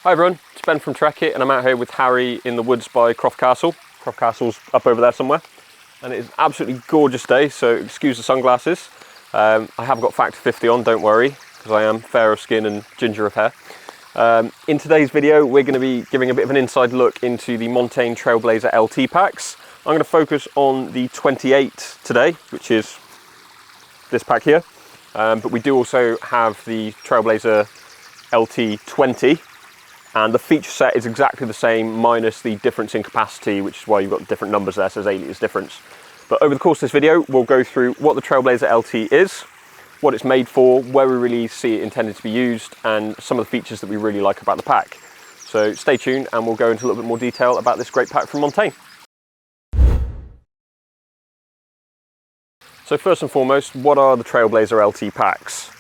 Hi everyone, it's Ben from Trekitt and I'm out here with Harry in the woods by Croft Castle. Croft Castle's up over there somewhere. And it is an absolutely gorgeous day, so excuse the sunglasses. I have got factor 50 on, don't worry, because I am fair of skin and ginger of hair. In today's video, we're going to be giving a bit of an inside look into the Montane Trailblazer LT packs. I'm going to focus on the 28 today, which is this pack here. But we do also have the Trailblazer LT 20. And the feature set is exactly the same, minus the difference in capacity, which is why you've got different numbers there, so there's 8 litres difference. But over the course of this video, we'll go through what the Trailblazer LT is, what it's made for, where we really see it intended to be used, and some of the features that we really like about the pack. So stay tuned and we'll go into a little bit more detail about this great pack from Montane. So first and foremost, what are the Trailblazer LT packs?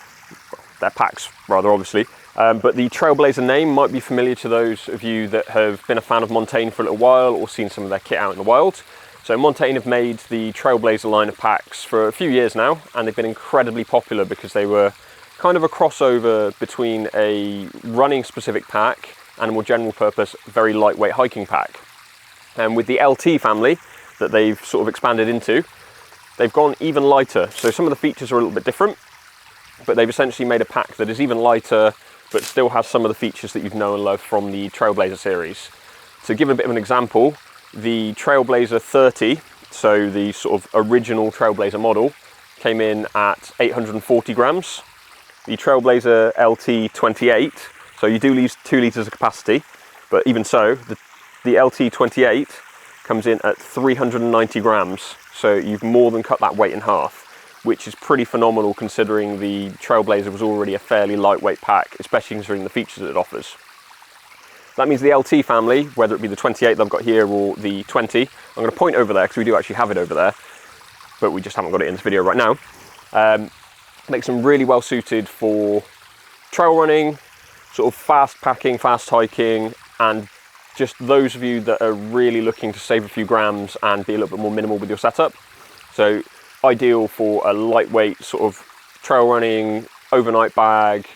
Well, they're packs, rather, obviously. But the Trailblazer name might be familiar to those of you that have been a fan of Montane for a little while or seen some of their kit out in the wild. So Montane have made the Trailblazer line of packs for a few years now, and they've been incredibly popular because they were kind of a crossover between a running specific pack and a more general purpose, very lightweight hiking pack. And with the LT family that they've sort of expanded into, they've gone even lighter. So some of the features are a little bit different, but they've essentially made a pack that is even lighter, but still has some of the features that you've known and loved from the Trailblazer series. To give a bit of an example, the Trailblazer 30, so the sort of original Trailblazer model, came in at 840 grams. The Trailblazer LT 28, so you do lose 2 litres of capacity, but even so, the LT 28 comes in at 390 grams, so you've more than cut that weight in half, which is pretty phenomenal considering the Trailblazer was already a fairly lightweight pack, especially considering the features that it offers. That means the LT family, whether it be the 28 that I've got here or the 20, I'm going to point over there because we do actually have it over there, but we just haven't got it in this video right now, makes them really well suited for trail running, sort of fast packing, fast hiking, and just those of you that are really looking to save a few grams and be a little bit more minimal with your setup. So ideal for a lightweight sort of trail running overnight bag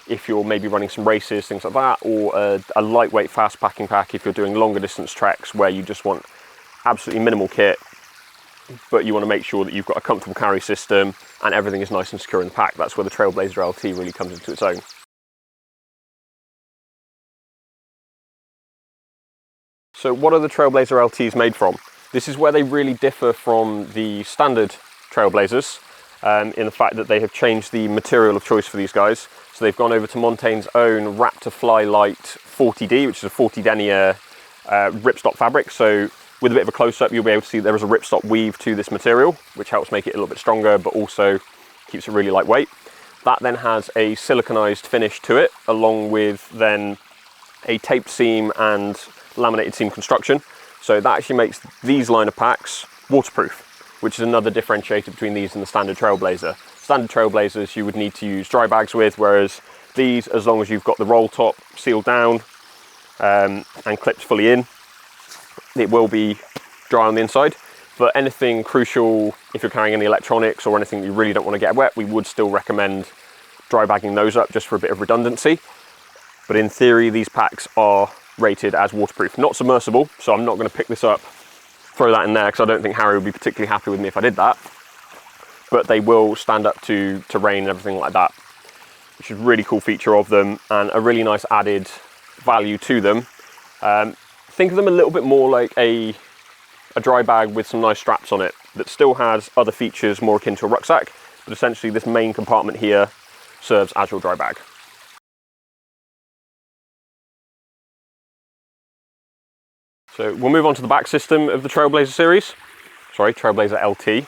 if you're maybe running some races, things like that, or a lightweight fast packing pack if you're doing longer distance treks where you just want absolutely minimal kit, but you want to make sure that you've got a comfortable carry system and everything is nice and secure in the pack. That's where the Trailblazer LT really comes into its own. So what are the Trailblazer LTs made from? This is where they really differ from the standard Trailblazers in the fact that they have changed the material of choice for these guys. So they've gone over to Montane's own Raptor Fly-Lite 40D, which is a 40 denier ripstop fabric. So with a bit of a close-up, you'll be able to see there is a ripstop weave to this material, which helps make it a little bit stronger, but also keeps it really lightweight. That then has a siliconized finish to it, along with then a taped seam and laminated seam construction. So that actually makes these line of packs waterproof, which is another differentiator between these and the standard Trailblazer. Standard Trailblazers you would need to use dry bags with, whereas these, as long as you've got the roll top sealed down and clipped fully in, it will be dry on the inside. But anything crucial, if you're carrying any electronics or anything you really don't want to get wet, we would still recommend dry bagging those up just for a bit of redundancy. But in theory, these packs are rated as waterproof, not submersible, so I'm not going to pick this up, throw that in there, because I don't think Harry would be particularly happy with me if I did that. But they will stand up to rain and everything like that, which is a really cool feature of them and a really nice added value to them. Think of them a little bit more like a dry bag with some nice straps on it that still has other features more akin to a rucksack, but essentially this main compartment here serves as your dry bag. So we'll move on to the back system of the Trailblazer series. Sorry, Trailblazer LT.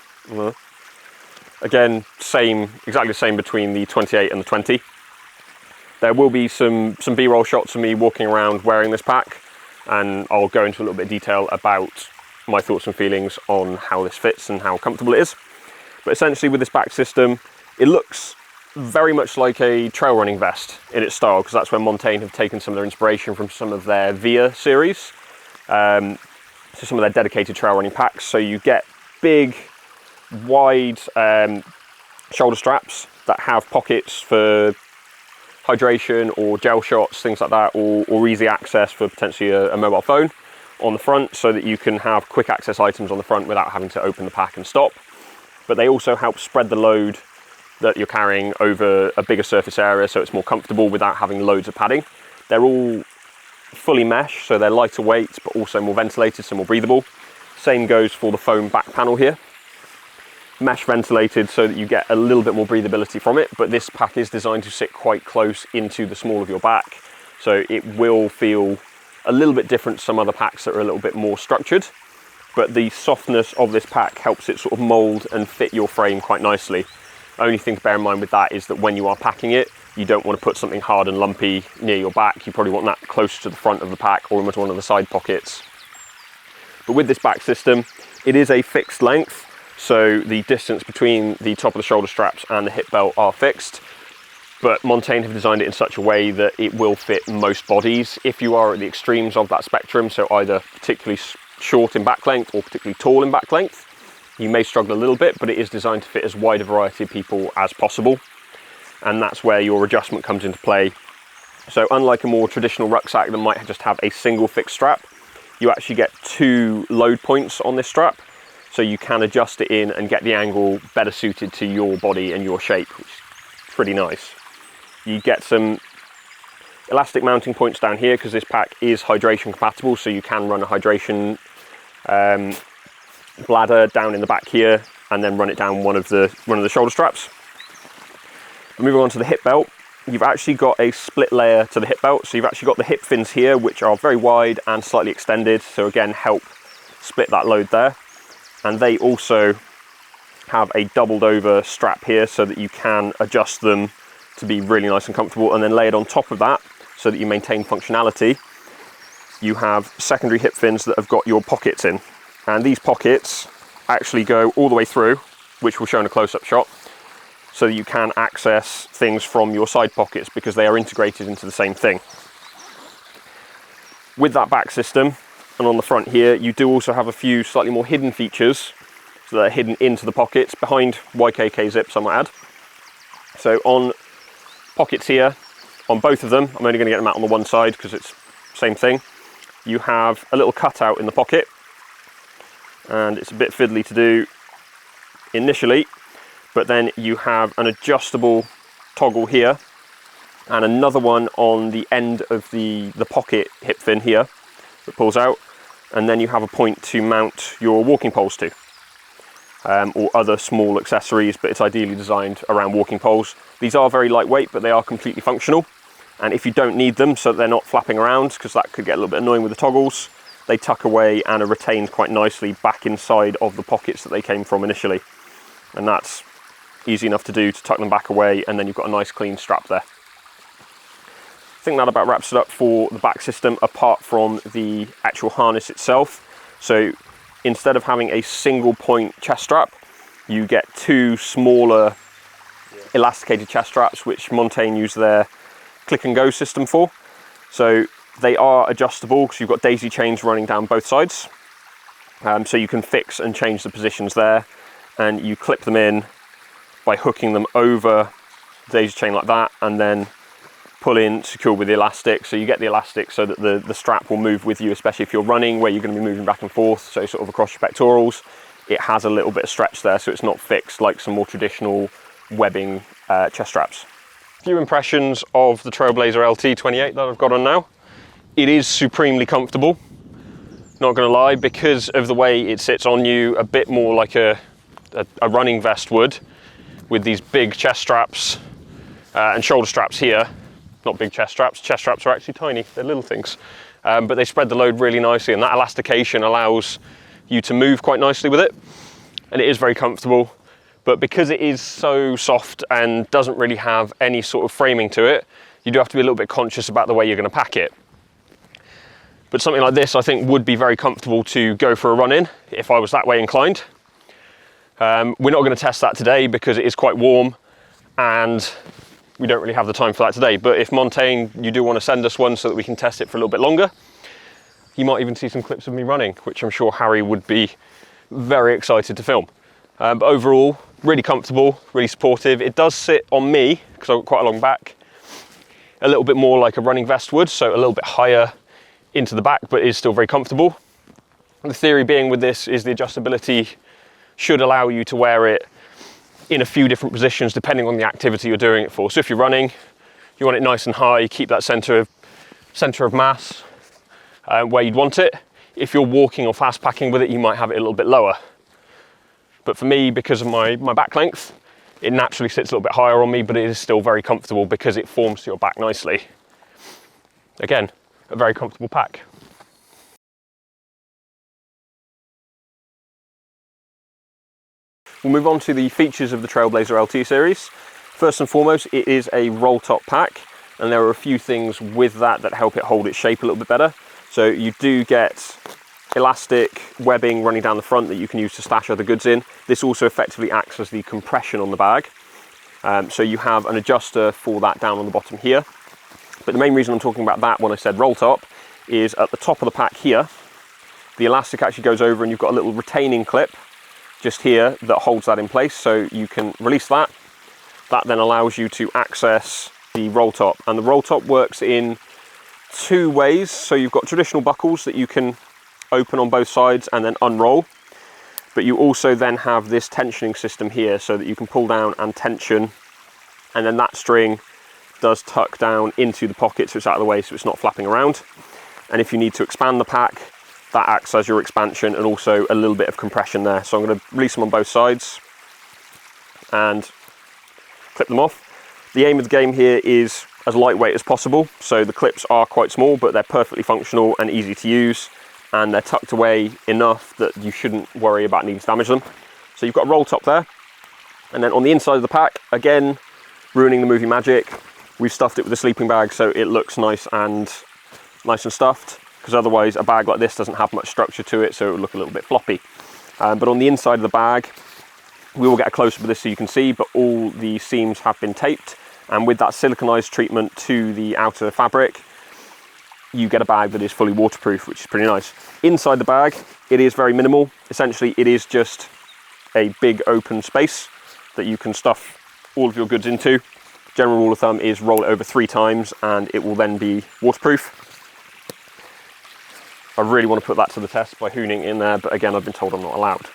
Again, exactly the same between the 28 and the 20. There will be some B-roll shots of me walking around wearing this pack, and I'll go into a little bit of detail about my thoughts and feelings on how this fits and how comfortable it is. But essentially with this back system, it looks very much like a trail running vest in its style, because that's where Montane have taken some of their inspiration from some of their Via series. So some of their dedicated trail running packs. So you get big, wide shoulder straps that have pockets for hydration or gel shots, things like that, or easy access for potentially a mobile phone on the front, so that you can have quick access items on the front without having to open the pack and stop. But they also help spread the load that you're carrying over a bigger surface area, so it's more comfortable without having loads of padding. They're all fully mesh, so they're lighter weight, but also more ventilated, so more breathable. Same goes for the foam back panel here. Mesh ventilated so that you get a little bit more breathability from it, but this pack is designed to sit quite close into the small of your back, so it will feel a little bit different to some other packs that are a little bit more structured, but the softness of this pack helps it sort of mold and fit your frame quite nicely. Only thing to bear in mind with that is that when you are packing it, you don't want to put something hard and lumpy near your back. You probably want that close to the front of the pack or into one of the side pockets. But with this back system, it is a fixed length, so the distance between the top of the shoulder straps and the hip belt are fixed. But Montane have designed it in such a way that it will fit most bodies. If you are at the extremes of that spectrum, so either particularly short in back length or particularly tall in back length, you may struggle a little bit, but it is designed to fit as wide a variety of people as possible. And that's where your adjustment comes into play. So unlike a more traditional rucksack that might just have a single fixed strap, you actually get 2 load points on this strap. So you can adjust it in and get the angle better suited to your body and your shape, which is pretty nice. You get some elastic mounting points down here because this pack is hydration compatible, so you can run a hydration bladder down in the back here and then run it down one of the shoulder straps. Moving on to the hip belt, you've actually got a split layer to the hip belt, so you've actually got the hip fins here, which are very wide and slightly extended, so again help split that load there. And they also have a doubled over strap here so that you can adjust them to be really nice and comfortable, and then layered on top of that so that you maintain functionality, you have secondary hip fins that have got your pockets in, and these pockets actually go all the way through, which we'll show in a close-up shot, so that you can access things from your side pockets because they are integrated into the same thing. With that back system and on the front here, you do also have a few slightly more hidden features, so they're hidden into the pockets behind YKK zips, I might add. So on pockets here, on both of them, I'm only going to get them out on the one side because it's the same thing, you have a little cutout in the pocket, and it's a bit fiddly to do initially, but then you have an adjustable toggle here and another one on the end of the pocket hip fin here that pulls out, and then you have a point to mount your walking poles to, or other small accessories, but it's ideally designed around walking poles. These are very lightweight, but they are completely functional, and if you don't need them so they're not flapping around, because that could get a little bit annoying with the toggles, they tuck away and are retained quite nicely back inside of the pockets that they came from initially, and that's easy enough to do, to tuck them back away, and then you've got a nice clean strap there. I think that about wraps it up for the back system, apart from the actual harness itself. So instead of having a single point chest strap, you get 2 smaller elasticated chest straps, which Montane use their click and go system for. So they are adjustable because you've got daisy chains running down both sides, so you can fix and change the positions there, and you clip them in by hooking them over the daisy chain like that, and then pull in secure with the elastic. So you get the elastic so that the strap will move with you, especially if you're running where you're going to be moving back and forth, so sort of across your pectorals. It has a little bit of stretch there, so it's not fixed like some more traditional webbing chest straps. A few impressions of the Trailblazer LT 28 that I've got on now. It is supremely comfortable, not going to lie, because of the way it sits on you, a bit more like a running vest would, with these big chest straps and shoulder straps here. Not big chest straps are actually tiny, they're little things, but they spread the load really nicely, and that elastication allows you to move quite nicely with it, and it is very comfortable. But because it is so soft and doesn't really have any sort of framing to it, you do have to be a little bit conscious about the way you're going to pack it. But something like this I think would be very comfortable to go for a run in if I was that way inclined. We're not going to test that today because it is quite warm and we don't really have the time for that today. But if Montane, you do want to send us one so that we can test it for a little bit longer, you might even see some clips of me running, which I'm sure Harry would be very excited to film. But overall, really comfortable, really supportive. It does sit on me, because I've got quite a long back, a little bit more like a running vest would, so a little bit higher into the back, but is still very comfortable. The theory being with this is the adjustability should allow you to wear it in a few different positions depending on the activity you're doing it for. So if you're running, you want it nice and high, keep that center of mass where you'd want it. If you're walking or fast packing with it, you might have it a little bit lower. But for me, because of my back length, it naturally sits a little bit higher on me, but it is still very comfortable because it forms to your back nicely. Again, a very comfortable pack. We'll move on to the features of the Trailblazer LT series. First and foremost, it is a roll top pack, and there are a few things with that help it hold its shape a little bit better. So you do get elastic webbing running down the front that you can use to stash other goods in. This also effectively acts as the compression on the bag. So you have an adjuster for that down on the bottom here. But the main reason I'm talking about that when I said roll top is at the top of the pack here, the elastic actually goes over and you've got a little retaining clip just here that holds that in place, so you can release that. That then allows you to access the roll top, and the roll top works in two ways. So you've got traditional buckles that you can open on both sides and then unroll, but you also then have this tensioning system here so that you can pull down and tension, and then that string does tuck down into the pocket so it's out of the way, so it's not flapping around. And if you need to expand the pack, that acts as your expansion and also a little bit of compression there. So I'm going to release them on both sides and clip them off. The aim of the game here is as lightweight as possible, so the clips are quite small, but they're perfectly functional and easy to use, and they're tucked away enough that you shouldn't worry about needing to damage them. So you've got a roll top there, and then on the inside of the pack, again, ruining the movie magic, we've stuffed it with a sleeping bag so it looks nice and stuffed, because otherwise a bag like this doesn't have much structure to it, so it would look a little bit floppy. But on the inside of the bag, we will get a close-up of this so you can see, but all the seams have been taped, and with that siliconized treatment to the outer fabric, you get a bag that is fully waterproof, which is pretty nice. Inside the bag, it is very minimal. Essentially, it is just a big open space that you can stuff all of your goods into. General rule of thumb is roll it over 3 times and it will then be waterproof. I really want to put that to the test by hooning in there, but again, I've been told I'm not allowed.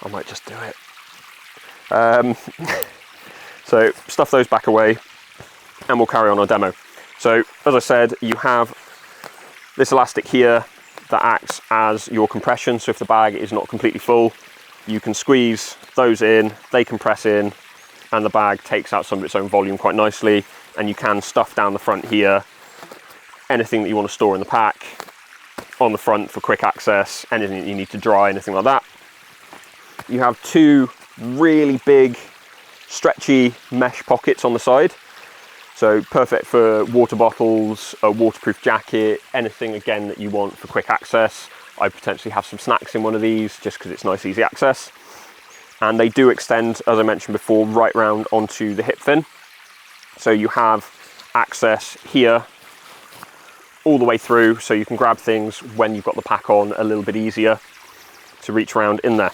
I might just do it. So stuff those back away and we'll carry on our demo. So as I said, you have this elastic here that acts as your compression. So if the bag is not completely full, you can squeeze those in, they compress in, and the bag takes out some of its own volume quite nicely. And you can stuff down the front here anything that you want to store in the pack on the front for quick access, anything that you need to dry, anything like that. You have 2 really big stretchy mesh pockets on the side, so perfect for water bottles, a waterproof jacket, anything again that you want for quick access. I potentially have some snacks in one of these just because it's nice easy access, and they do extend, as I mentioned before, right round onto the hip fin, so you have access here all the way through, so you can grab things when you've got the pack on a little bit easier to reach around in there.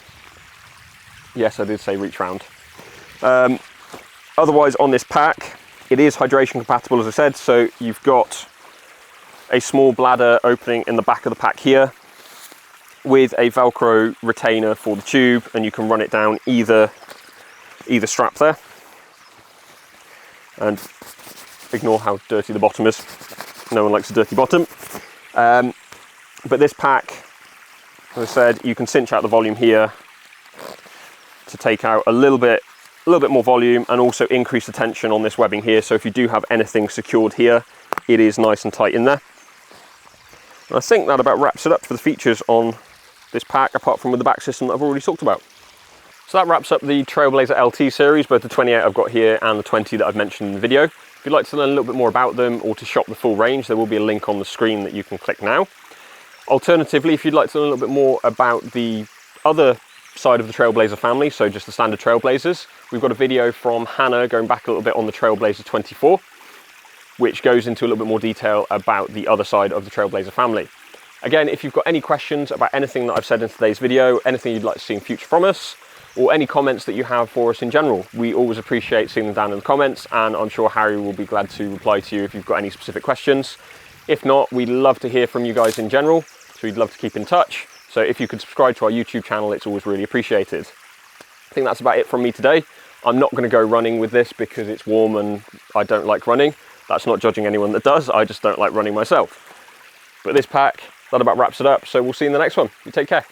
Yes, I did say reach round. Otherwise on this pack, it is hydration compatible, as I said, so you've got a small bladder opening in the back of the pack here with a Velcro retainer for the tube, and you can run it down either strap there. And ignore how dirty the bottom is. No one likes a dirty bottom. But this pack, as I said, you can cinch out the volume here to take out a little bit more volume and also increase the tension on this webbing here. So if you do have anything secured here, it is nice and tight in there. And I think that about wraps it up for the features on this pack, apart from with the back system that I've already talked about. So that wraps up the Trailblazer LT series, both the 28 I've got here and the 20 that I've mentioned in the video. If you'd like to learn a little bit more about them or to shop the full range, there will be a link on the screen that you can click now. Alternatively, if you'd like to learn a little bit more about the other side of the Trailblazer family, so just the standard Trailblazers, we've got a video from Hannah going back a little bit on the Trailblazer 24, which goes into a little bit more detail about the other side of the Trailblazer family. Again, if you've got any questions about anything that I've said in today's video, anything you'd like to see in future from us, or any comments that you have for us in general. We always appreciate seeing them down in the comments, and I'm sure Harry will be glad to reply to you if you've got any specific questions. If not, we'd love to hear from you guys in general, so we'd love to keep in touch. So if you could subscribe to our YouTube channel, it's always really appreciated. I think that's about it from me today. I'm not going to go running with this because it's warm and I don't like running. That's not judging anyone that does, I just don't like running myself. But this pack, that about wraps it up, so we'll see you in the next one. You take care.